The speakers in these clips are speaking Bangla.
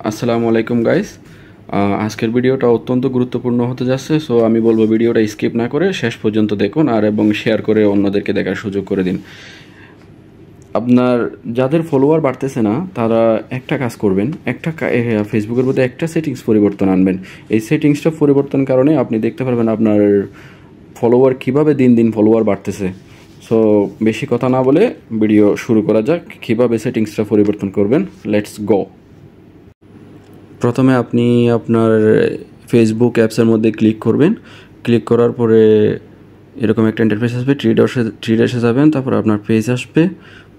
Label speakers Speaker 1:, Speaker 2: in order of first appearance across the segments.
Speaker 1: আসসালামু আলাইকুম গাইস। আজকের ভিডিওটা অত্যন্ত গুরুত্বপূর্ণ হতে যাচ্ছে, সো আমি বলবো ভিডিওটা স্কিপ না করে শেষ পর্যন্ত দেখুন আর এবং শেয়ার করে অন্যদেরকে দেখার সুযোগ করে দিন। আপনার যাদের ফলোয়ার বাড়তেছে না তারা একটা কাজ করবেন, ফেসবুকের মধ্যে একটা সেটিংস পরিবর্তন আনবেন। এই সেটিংসটা পরিবর্তন কারণে আপনি দেখতে পারবেন আপনার ফলোয়ার কিভাবে দিন দিন ফলোয়ার বাড়তেছে। সো বেশি কথা না বলে ভিডিও শুরু করা যাক, কিভাবে সেটিংসটা পরিবর্তন করবেন। Let's go. প্রথমে আপনি আপনার ফেসবুক অ্যাপসের মধ্যে ক্লিক করবেন। ক্লিক করার পরে এরকম একটা ইন্টারফেস আসবে, থ্রি ডটে যাবেন, তারপর আপনার পেজ আসবে,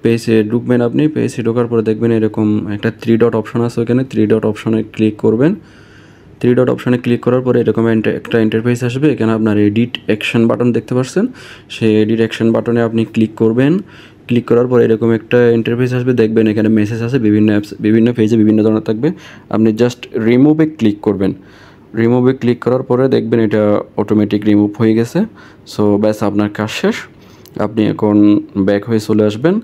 Speaker 1: পেজে ঢুকবেন। আপনি পেজে ঢোকার পরে দেখবেন এরকম একটা থ্রি ডট অপশন আছে, ওখানে থ্রি ডট অপশনে ক্লিক করবেন। থ্রি ডট অপশনে ক্লিক করার পরে এরকম একটা ইন্টারফেস আসবে, এখানে আপনার এডিট অ্যাকশন বাটন দেখতে পাচ্ছেন, সেই এডিট অ্যাকশন বাটনে আপনি ক্লিক করবেন। ক্লিক করার পরে এরকম একটা ইন্টারফেস আসবে, দেখবেন এখানে মেসেজ আছে, বিভিন্ন অ্যাপস বিভিন্ন পেজে বিভিন্ন ধরনের থাকবে। আপনি জাস্ট রিমুভে ক্লিক করবেন। রিমুভে ক্লিক করার পরে দেখবেন এটা অটোমেটিক রিমুভ হয়ে গেছে। সো ব্যাস, আপনার কাজ শেষ। আপনি এখন ব্যাক হয়ে চলে আসবেন।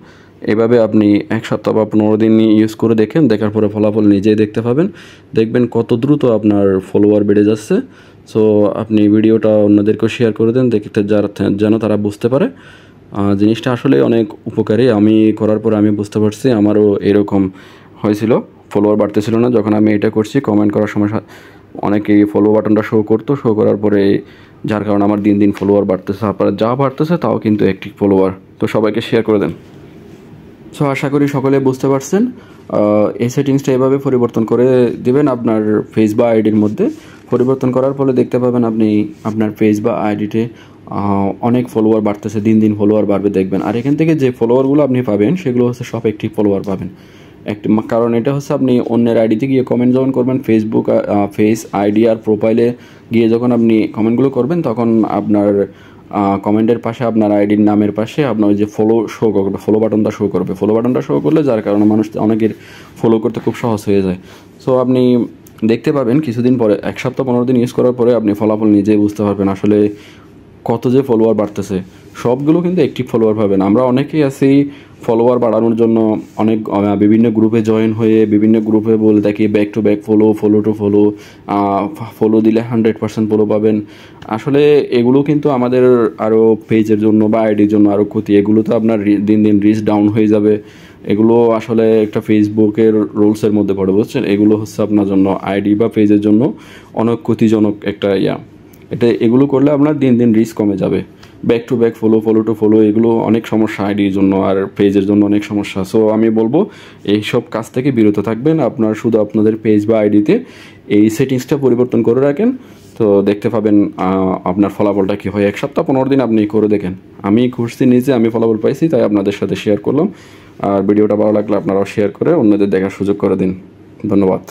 Speaker 1: এভাবে আপনি 1 সপ্তাহ বা 15 দিন ইউজ করে দেখেন, দেখার পরে ফলাফল নিজেই দেখতে পাবেন। দেখবেন কত দ্রুত আপনার ফলোয়ার বেড়ে যাচ্ছে। সো আপনি ভিডিওটা অন্যদেরকেও শেয়ার করে দেন, দেখতে যেন তারা বুঝতে পারে। জিনিসটা আসলে অনেক উপকারী। আমি করার পরে আমি বুঝতে পারছি আমারও এরকম হয়েছিল, ফলোয়ার বাড়তেছিল না। যখন আমি এটা করছি, কমেন্ট করার সময় অনেকেই ফলো বাটনটা শো করতো, শো করার পরে যার কারণে আমার দিন দিন ফলোয়ার বাড়তেছে। আপনার যা বাড়তেছে তাও কিন্তু অ্যাক্টিভ ফলোয়ার। তো সবাইকে শেয়ার করে দেন। সো আশা করি সকলে বুঝতে পারছেন। এই সেটিংসটা এভাবে পরিবর্তন করে দিবেন আপনার ফেস বা আইডির মধ্যে। পরিবর্তন করার ফলে দেখতে পাবেন আপনি আপনার ফেস বা আইডিতে অনেক ফলোয়ার বাড়তেছে, দিন দিন ফলোয়ার বাড়বে দেখবেন। আর এখান থেকে যে ফলোয়ারগুলো আপনি পাবেন সেগুলো হচ্ছে সব অ্যাক্টিভ ফলোয়ার পাবেন। কারণ এটা হচ্ছে আপনি অন্যের আইডিতে গিয়ে কমেন্ট যখন করবেন, ফেসবুক ফেস আইডি আর প্রোফাইলে গিয়ে যখন আপনি কমেন্টগুলো করবেন, তখন আপনার কমেন্টের পাশে আপনার আইডির নামের পাশে আপনার ওই যে ফলো করবে, ফলো বাটনটা শো করবে। ফলো বাটনটা শো করলে যার কারণে মানুষ অনেকের ফলো করতে খুব সহজ হয়ে যায়। সো আপনি দেখতে পাবেন কিছুদিন পরে, 1 সপ্তাহ 15 দিন ইউজ করার পরে আপনি ফলাফল নিজেই বুঝতে পারবেন আসলে কত যে ফলোয়ার বাড়তেছে। সবগুলো কিন্তু অ্যাক্টিভ ফলোয়ার পাবেন। আমরা অনেকেই আছি ফলোয়ার বাড়ানোর জন্য অনেক বিভিন্ন গ্রুপে জয়েন হয়ে বিভিন্ন গ্রুপে বলে থাকি back to back follow, follow to follow, follow দিলে 100% ফলো পাবেন। আসলে এগুলো কিন্তু আমাদের আরও পেজের জন্য বা আইডির জন্য আরও ক্ষতি। এগুলো তো আপনার দিন দিন রিচ ডাউন হয়ে যাবে। এগুলো আসলে একটা ফেসবুকের রুলসের মধ্যে পড়ে, বুঝছেন? এগুলো হচ্ছে আপনার জন্য আইডি বা পেজের জন্য অনেক ক্ষতিজনক একটা এগুলো করলে আপনার দিন দিন রিস্ক কমে যাবে। Back to back follow, follow to follow, এগুলো অনেক সমস্যা আইডির জন্য আর পেজের জন্য অনেক সমস্যা। সো আমি বলবো এইসব কাজ থেকে বিরত থাকবেন। আপনার শুধু আপনাদের পেজ বা আইডিতে এই সেটিংসটা পরিবর্তন করে রাখেন, তো দেখতে পাবেন আপনার ফলাফলটা কী হয়। 1 সপ্তাহ 15 দিন আপনি করে দেখেন। আমি ঘুরছি নিজে, আমি ফলাফল পাইছি, তাই আপনাদের সাথে শেয়ার করলাম। আর ভিডিওটা ভালো লাগলে আপনারাও শেয়ার করে অন্যদের দেখার সুযোগ করে দিন। ধন্যবাদ।